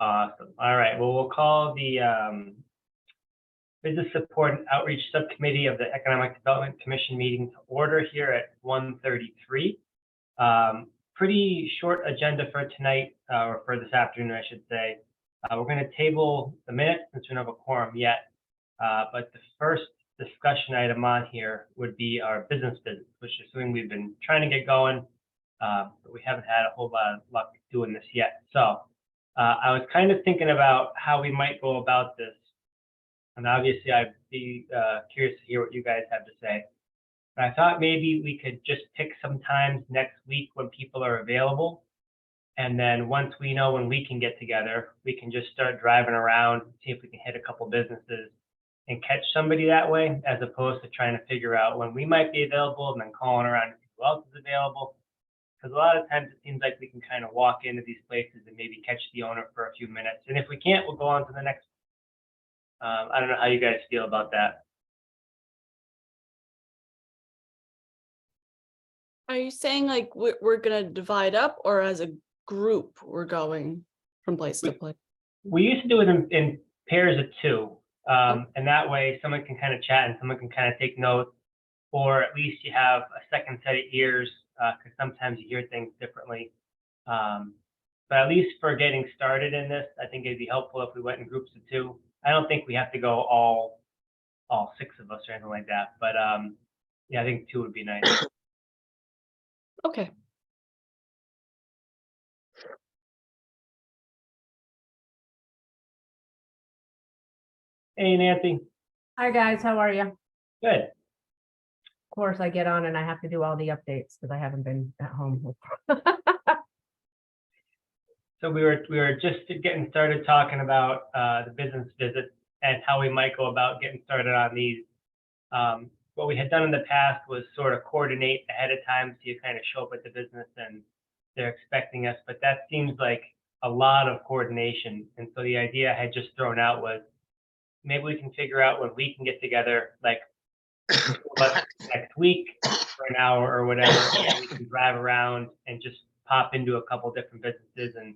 Awesome. All right. Well, we'll call the Business Support and Outreach Subcommittee of the Economic Development Commission meeting to order here at 1:33. Pretty short agenda for tonight, or for this afternoon, I should say. We're going to table the minutes since we don't have a quorum yet. But the first discussion item on here would be our business visits, which is something we've been trying to get going, but we haven't had a whole lot of luck doing this yet. So I was kind of thinking about how we might go about this. And obviously, I'd be curious to hear what you guys have to say. But I thought maybe we could just pick some times next week when people are available. And then once we know when we can get together, we can just start driving around, see if we can hit a couple businesses and catch somebody that way, as opposed to trying to figure out when we might be available and then calling around to see who else is available. Because a lot of times it seems like we can kind of walk into these places and maybe catch the owner for a few minutes. And if we can't, we'll go on to the next. I don't know how you guys feel about that. Are you saying like we're going to divide up, or as a group we're going from place to place? We used to do it in pairs of two. And that way someone can kind of chat and someone can kind of take notes, or at least you have a second set of ears, because sometimes you hear things differently. But at least for getting started in this, I think it'd be helpful if we went in groups of two. I don't think we have to go all 6 of us or anything like that, but yeah, I think 2 would be nice. Okay. Hey, Nancy. Hi, guys. How are you? Good. Of course, I get on and I have to do all the updates because I haven't been at home. So we were just getting started talking about the business visits and how we might go about getting started on these. What we had done in the past was sort of coordinate ahead of time, so you kind of show up at the business and they're expecting us, but that seems like a lot of coordination. And so the idea I had just thrown out was maybe we can figure out when we can get together, like next week for an hour or whatever, and we can drive around and just pop into a couple different businesses and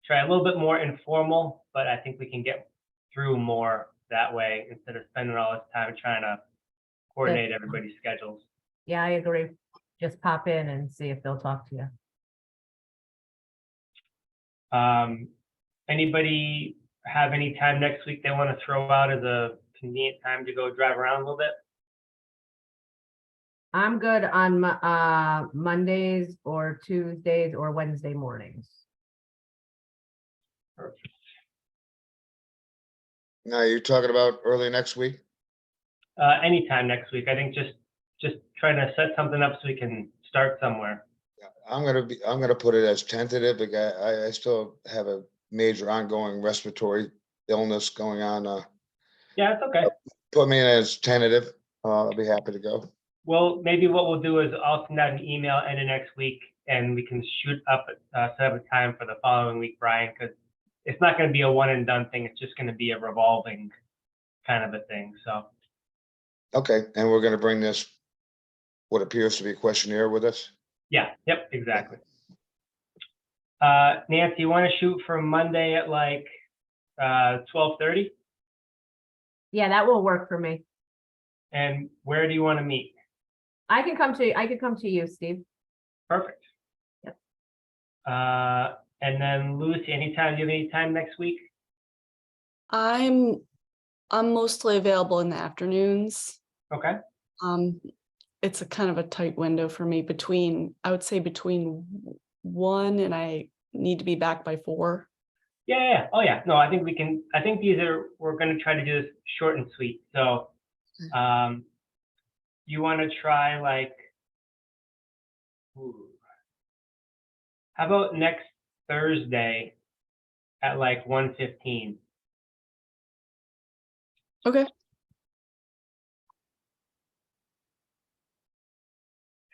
try a little bit more informal, but I think we can get through more that way instead of spending all this time trying to coordinate everybody's schedules. Yeah, I agree. Just pop in and see if they'll talk to you. Anybody have any time next week they want to throw out as a convenient time to go drive around a little bit? I'm good on Mondays or Tuesdays or Wednesday mornings. Perfect. Now you're talking about early next week? Anytime next week. I think just trying to set something up so we can start somewhere. Yeah, I'm gonna put it as tentative because I still have a major ongoing respiratory illness going on. Yeah, it's okay. Put me in as tentative. I'll be happy to go. Well, maybe what we'll do is I'll send out an email end of next week and we can shoot up set up a time for the following week, Brian, because it's not going to be a one and done thing. It's just going to be a revolving kind of a thing. So. Okay, and we're gonna bring this, what appears to be a questionnaire with us? Yeah, yep, exactly. Nancy, you want to shoot for Monday at like 12:30? Yeah, that will work for me. And where do you want to meet? I can come to you, Steve. Perfect. Yep. And then Lucy, anytime, do you have any time next week? I'm mostly available in the afternoons. Okay. It's a kind of a tight window for me I would say between 1 and I need to be back by 4. Yeah. Oh yeah. No, I think we're going to try to do this short and sweet. So, you want to try like, how about next Thursday at like 1:15? Okay.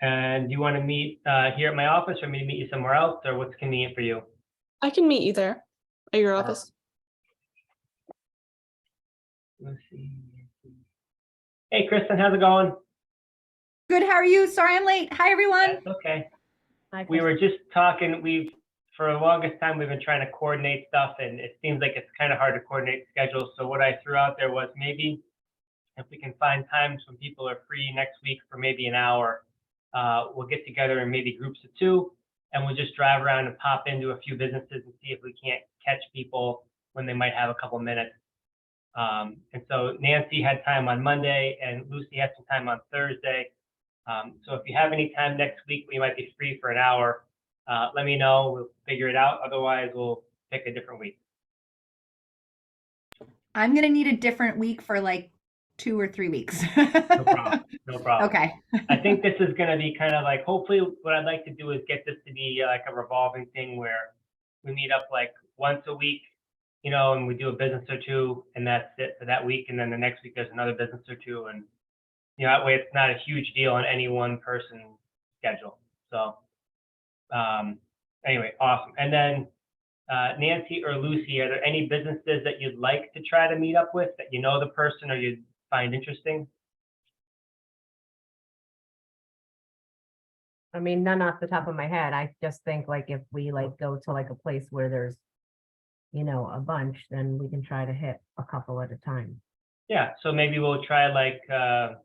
And do you want to meet here at my office or me to meet you somewhere else, or what's convenient for you? I can meet you there at your office. Let's see. Hey, Kristen, how's it going? Good, how are you? Sorry I'm late. Hi, everyone. That's okay. Hi, We were just talking, for the longest time, we've been trying to coordinate stuff, and it seems like it's kind of hard to coordinate schedules. So what I threw out there was maybe if we can find times when people are free next week for maybe an hour, we'll get together in maybe groups of 2, and we'll just drive around and pop into a few businesses and see if we can't catch people when they might have a couple minutes. And so Nancy had time on Monday, and Lucy had some time on Thursday. So if you have any time next week, we might be free for an hour. Let me know. We'll figure it out. Otherwise, we'll pick a different week. I'm gonna need a different week for like 2 or 3 weeks. No problem. No problem. Okay. I think this is going to be kind of like, hopefully what I'd like to do is get this to be like a revolving thing where we meet up like once a week, you know, and we do a business or 2, and that's it for that week. And then the next week there's another business or 2. And, you know, that way it's not a huge deal on any one person's schedule. So anyway, awesome. And then Nancy or Lucy, are there any businesses that you'd like to try to meet up with that you know the person or you'd find interesting? I mean, none off the top of my head. I just think like if we like go to like a place where there's, you know, a bunch, then we can try to hit a couple at a time. Yeah, so maybe we'll try like the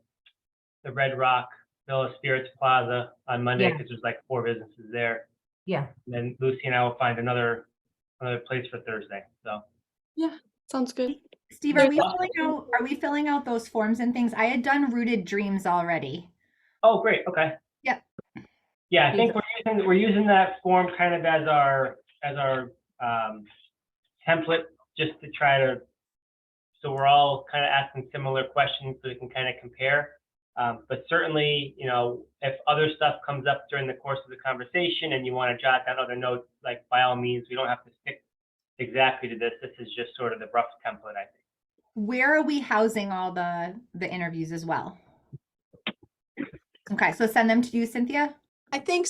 Red Rock Villa Spirits Plaza on Monday, Yeah. because there's like 4 businesses there. Yeah, And then Lucy and I will find another place for Thursday. So Sounds good. Steve, are we filling out those forms and things? I had done Rooted Dreams already. oh, great. Okay. Yep. Yeah, I think we're using that form kind of as our template, just to try to, so we're all kind of asking similar questions so we can kind of compare. But certainly, you know, if other stuff comes up during the course of the conversation and you want to jot down other notes, like by all means, we don't have to stick exactly to this. This is just sort of the rough template, I think. Where are we housing all the interviews as well? Okay, so send them to you, Cynthia? I think,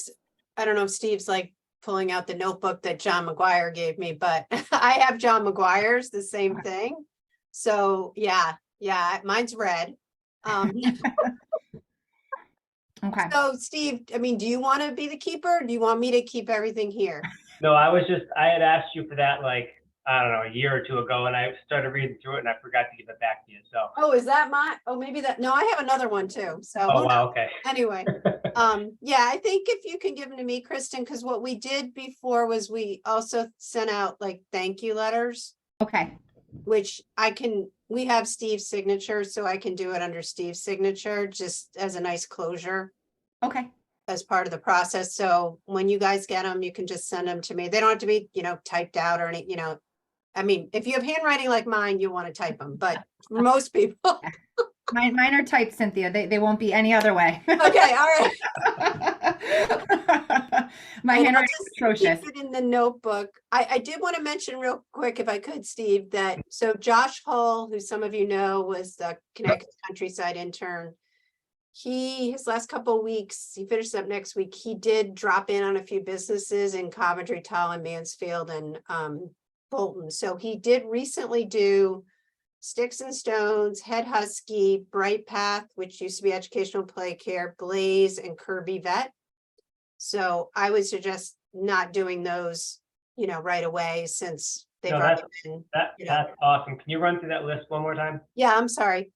I don't know if Steve's like pulling out the notebook that John McGuire gave me, but I have John McGuire's, the same thing. So yeah, mine's red. Okay. So Steve, I mean, do you want to be the keeper? Do you want me to keep everything here? No, I had asked you for that like, I don't know, a year or 2 ago, and I started reading through it and I forgot to give it back to you. So. Oh, is that my, oh, maybe that, no, I have another one too. So Oh, who wow. knows? Okay. Anyway, yeah, I think if you can give them to me, Kristen, because what we did before was we also sent out like thank you letters, Okay. which we have Steve's signature, so I can do it under Steve's signature, just as a nice closure Okay. as part of the process. So when you guys get them, you can just send them to me. They don't have to be, you know, typed out or any, you know, I mean, if you have handwriting like mine, you want to type them, but for most people. Mine are typed, Cynthia. They won't be any other way. Okay, all right. My And I'll handwriting is just atrocious. keep it in the notebook. I did want to mention real quick, if I could, Steve, that so Josh Hull, who some of you know was the Connecticut Countryside intern. His last couple of weeks, he finishes up next week. He did drop in on a few businesses in Coventry, Tallinn, Mansfield, and Bolton. So he did recently do Sticks and Stones, Head Husky, Bright Path, which used to be Educational Play Care, Blaze, and Kirby Vet. So I would suggest not doing those, you know, right away, since they've No, already been. you know. That's awesome. Can you run through that list one more time? Yeah, I'm sorry.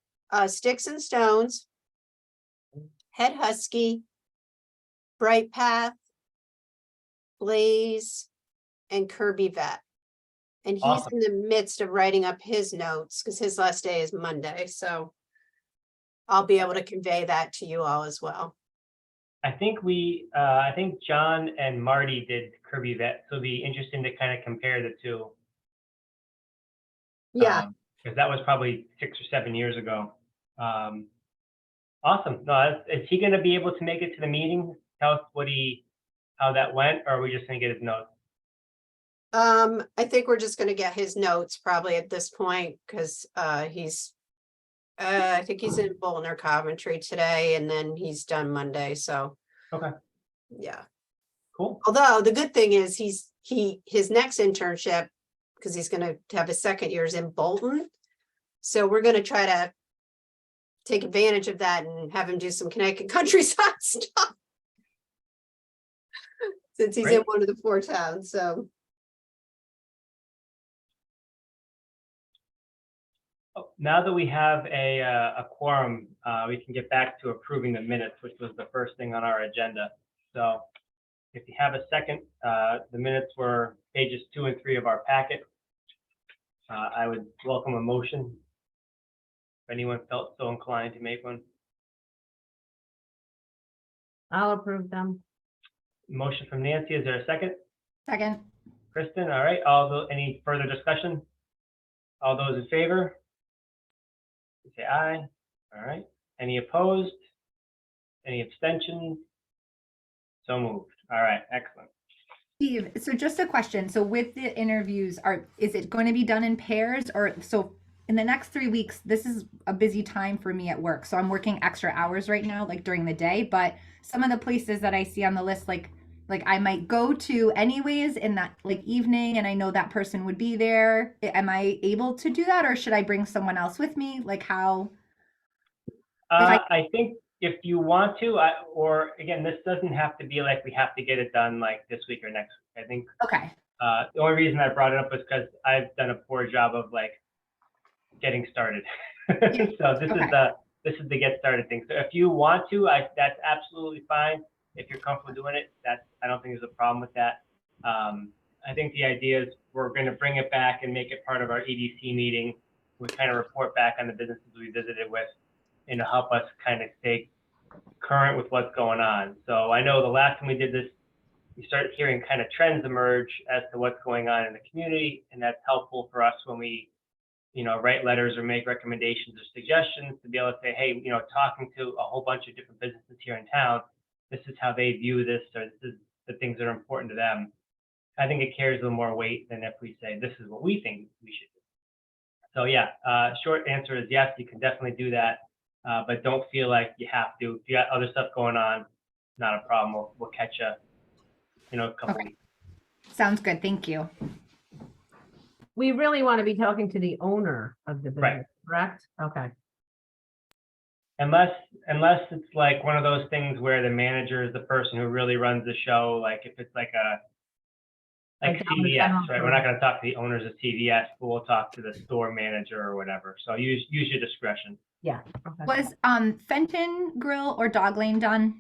Sticks and Stones, Head Husky, Bright Path, Blaze, and Kirby Vet. And he's Awesome. in the midst of writing up his notes because his last day is Monday. So I'll be able to convey that to you all as well. I think I think John and Marty did Kirby Vet, so it'd be interesting to kind of compare the two. Yeah, Because that was probably 6 or 7 years ago. Awesome. No, is he going to be able to make it to the meeting? Tell us how that went, or are we just going to get his notes? I think we're just gonna get his notes probably at this point, because I think he's in Bolton or Coventry today, and then he's done Monday, so. Okay. Yeah, Cool. although the good thing is his next internship, because he's gonna have his second year, is in Bolton. So we're gonna try to take advantage of that and have him do some Connecticut countryside stuff. since he's in Great. one of the 4 towns, so. Now that we have a quorum, we can get back to approving the minutes, which was the first thing on our agenda. So if you have a second, the minutes were pages 2 and 3 of our packet. I would welcome a motion. If anyone felt so inclined to make one. I'll approve them. Motion from Nancy, is there a second? Second. Kristen, all right, any further discussion? All those in favor? Say aye. All right. Any opposed? Any abstentions? So moved. All right, excellent. Steve, so just a question. So with the interviews, is it going to be done in pairs, or so in the next 3 weeks? This is a busy time for me at work, so I'm working extra hours right now, like during the day. But some of the places that I see on the list, like I might go to anyways in that like evening, and I know that person would be there. Am I able to do that, or should I bring someone else with me? Like how? I think if you want to, or again, this doesn't have to be like we have to get it done like this week or next week. I think Okay. the only reason I brought it up was because I've done a poor job of like getting started. So this is the get started thing. So if you want to, that's absolutely fine. If you're comfortable doing it, I don't think there's a problem with that. I think the idea is we're going to bring it back and make it part of our EDC meeting. We kind of report back on the businesses we visited with, and to help us kind of stay current with what's going on. So I know the last time we did this, we started hearing kind of trends emerge as to what's going on in the community, and that's helpful for us when we, write letters or make recommendations or suggestions to be able to say, hey, talking to a whole bunch of different businesses here in town, this is how they view this, or this is the things that are important to them. I think it carries a little more weight than if we say, this is what we think we should do. So yeah, short answer is yes, you can definitely do that. But don't feel like you have to. If you got other stuff going on, not a problem. We'll catch you, in a couple weeks. Sounds good. Thank you. We really want to be talking to the owner of the Right. business, correct? Okay. Unless it's like one of those things where the manager is the person who really runs the show. Like if it's like Like down the CVS, general right? We're not going to talk to the owners of CVS, but we'll talk to the store manager or whatever. So use your discretion. Yeah. Okay. Was Fenton Grill or Dog Lane done?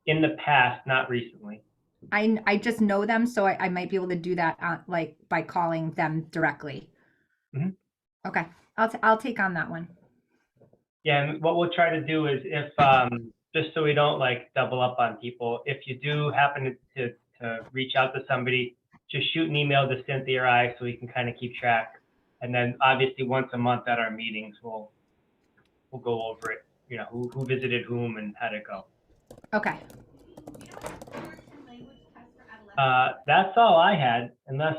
In the past, not recently. I just know them, so I might be able to do that like by calling them directly. Mhm. Okay, I'll take on that one. Yeah, and what we'll try to do is if just so we don't like double up on people, if you do happen to reach out to somebody, just shoot an email to Cynthia or I so we can kind of keep track. And then obviously once a month at our meetings, we'll go over it, who visited whom and how to go. Okay. That's all I had, unless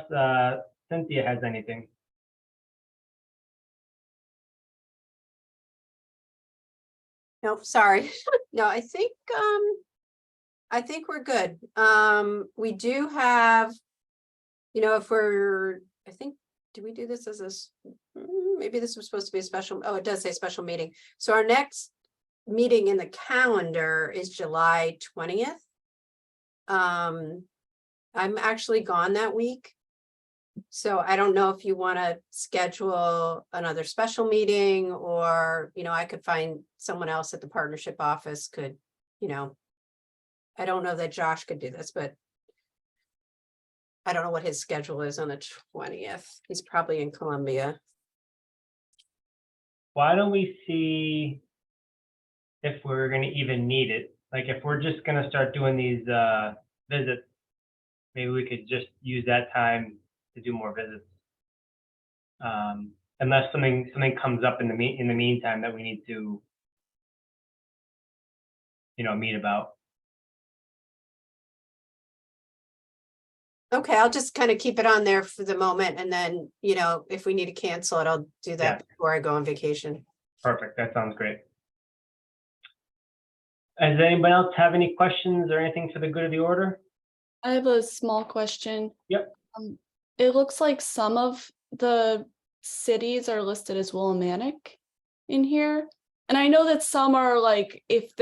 Cynthia has anything. No, sorry. No, I think we're good. We do have, if I think, do we do this as maybe this was supposed to be a special, it does say special meeting. So our next meeting in the calendar is July 20th. I'm actually gone that week. So I don't know if you want to schedule another special meeting, or, I could find someone else at the partnership office could, I don't know that Josh could do this, but I don't know what his schedule is on the 20th. He's probably in Columbia. Why don't we see if we're going to even need it? Like if we're just going to start doing these visits, maybe we could just use that time to do more visits. Unless something comes up in the meantime that we need to, meet about. Okay, I'll just kind of keep it on there for the moment, and then, if we need to cancel it, I'll do that before I go on vacation. Perfect. That sounds great. Does anybody else have any questions or anything for the good of the order? I have a small question. Yep. It looks like some of the cities are listed as Willimantic in here. And I know that some are like, if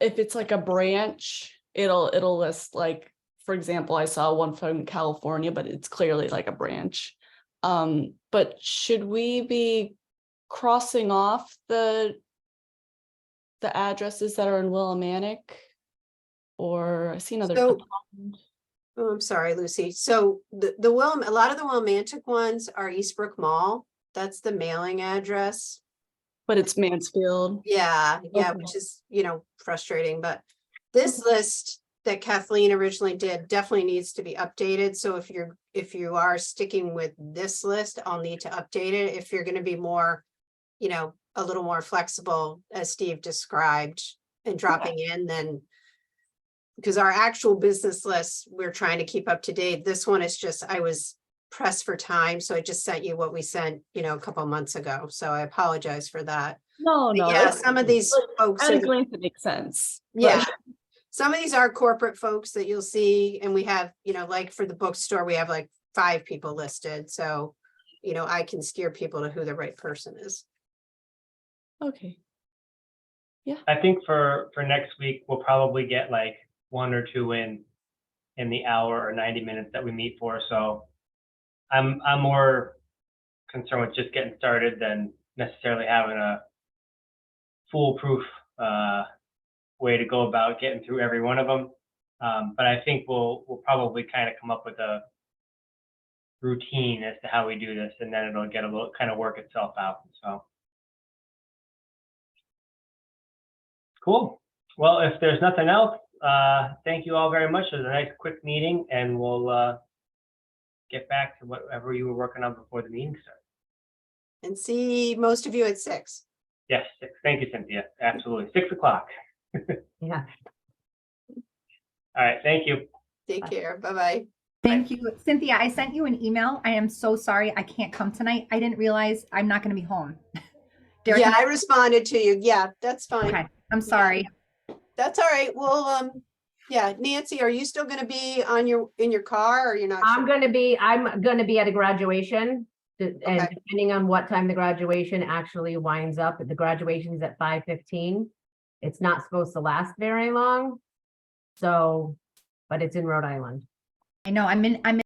it's like a branch it'll list like, for example, I saw one from California, but it's clearly like a branch. But should we be crossing off the addresses that are in Willimantic? Or I see another. So- Oh, I'm sorry, Lucy. So a lot of the Willimantic ones are Eastbrook Mall. That's the mailing address. But it's Mansfield. Yeah, Okay. which is, frustrating, but this list that Kathleen originally did definitely needs to be updated. So if you are sticking with this list, I'll need to update it. If you're gonna be more, a little more flexible, as Steve described, and dropping in, then because our actual business list, we're trying to keep up to date. This one is just, I was pressed for time, so I just sent you what we sent, a couple months ago. So I apologize for that. No, But no. yeah, some of these folks, At a are- glance, it makes sense. but- yeah, some of these are corporate folks that you'll see, and we have, like for the bookstore, we have like 5 people listed. So, I can steer people to who the right person is. Okay. I think for next week, we'll probably get like 1 or 2 in the hour or 90 minutes that we meet for. So I'm more concerned with just getting started than necessarily having a foolproof way to go about getting through every one of them. But I think we'll probably kind of come up with a routine as to how we do this, and then it'll get a little kind of work itself out. So cool. Well, if there's nothing else, thank you all very much. It was a nice quick meeting, and we'll get back to whatever you were working on before the meeting started. And see most of you at 6. Yes, 6. Thank you, Cynthia. Absolutely. 6 o'clock. Yeah. All right. Thank you. Take care. Bye-bye. Thank you. Cynthia, I sent you an email. I am so sorry I can't come tonight. I didn't realize I'm not going to be home. Derek, Yeah, I responded to you. Yeah, that's fine. okay. I'm sorry. That's all right. Well, yeah, Nancy, are you still gonna be in your car, or you're not? I'm sure? gonna be at a graduation. And Okay. depending on what time the graduation actually winds up, the graduation's at 5:15. It's not supposed to last very long. So, but it's in Rhode Island. I know I'm in